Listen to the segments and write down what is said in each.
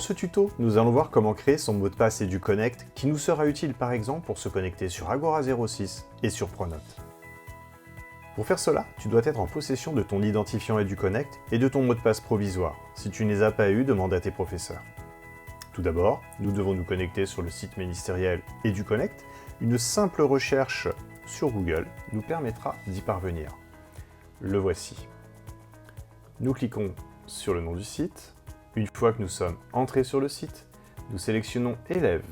ce tuto, nous allons voir comment créer son mot de passe EduConnect qui nous sera utile par exemple pour se connecter sur Agora 06 et sur Pronote. Pour faire cela, tu dois être en possession de ton identifiant EduConnect et de ton mot de passe provisoire. Si tu ne les as pas eus, demande à tes professeurs. Tout d'abord, nous devons nous connecter sur le site ministériel EduConnect. Une simple recherche sur Google nous permettra d'y parvenir. Le voici. Nous cliquons sur le nom du site. Une fois que nous sommes entrés sur le site, nous sélectionnons Élèves.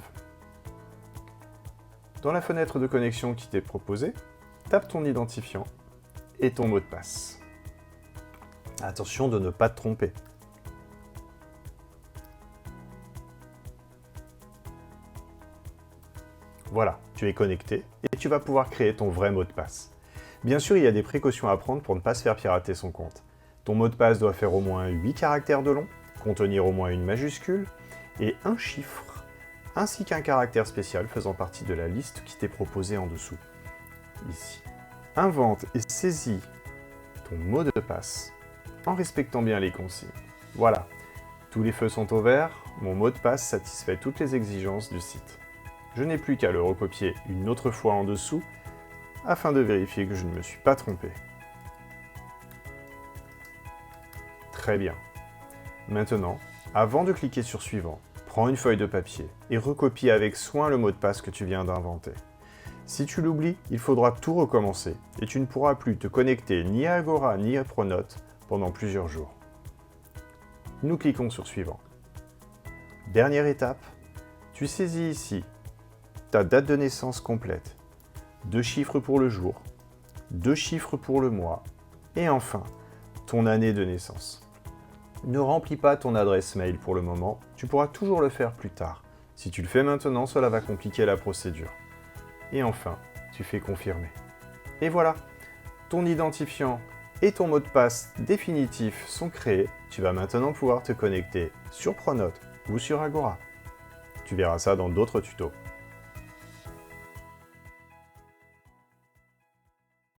Dans la fenêtre de connexion qui t'est proposée, tape ton identifiant et ton mot de passe. Attention de ne pas te tromper. Voilà, tu es connecté et tu vas pouvoir créer ton vrai mot de passe. Bien sûr, il y a des précautions à prendre pour ne pas se faire pirater son compte. Ton mot de passe doit faire au moins 8 caractères de long, contenir au moins une majuscule et un chiffre, ainsi qu'un caractère spécial faisant partie de la liste qui t'est proposée en dessous. Ici. Invente et saisis ton mot de passe en respectant bien les consignes. Voilà, tous les feux sont au vert, mon mot de passe satisfait toutes les exigences du site. Je n'ai plus qu'à le recopier une autre fois en dessous afin de vérifier que je ne me suis pas trompé. Très bien. Maintenant, avant de cliquer sur Suivant, prends une feuille de papier et recopie avec soin le mot de passe que tu viens d'inventer. Si tu l'oublies, il faudra tout recommencer et tu ne pourras plus te connecter ni à Agora ni à Pronote pendant plusieurs jours. Nous cliquons sur Suivant. Dernière étape, tu saisis ici ta date de naissance complète, 2 chiffres pour le jour, 2 chiffres pour le mois et enfin ton année de naissance. Ne remplis pas ton adresse mail pour le moment, tu pourras toujours le faire plus tard. Si tu le fais maintenant, cela va compliquer la procédure. Et enfin, tu fais confirmer. Et voilà, ton identifiant et ton mot de passe définitif sont créés. Tu vas maintenant pouvoir te connecter sur Pronote ou sur Agora. Tu verras ça dans d'autres tutos.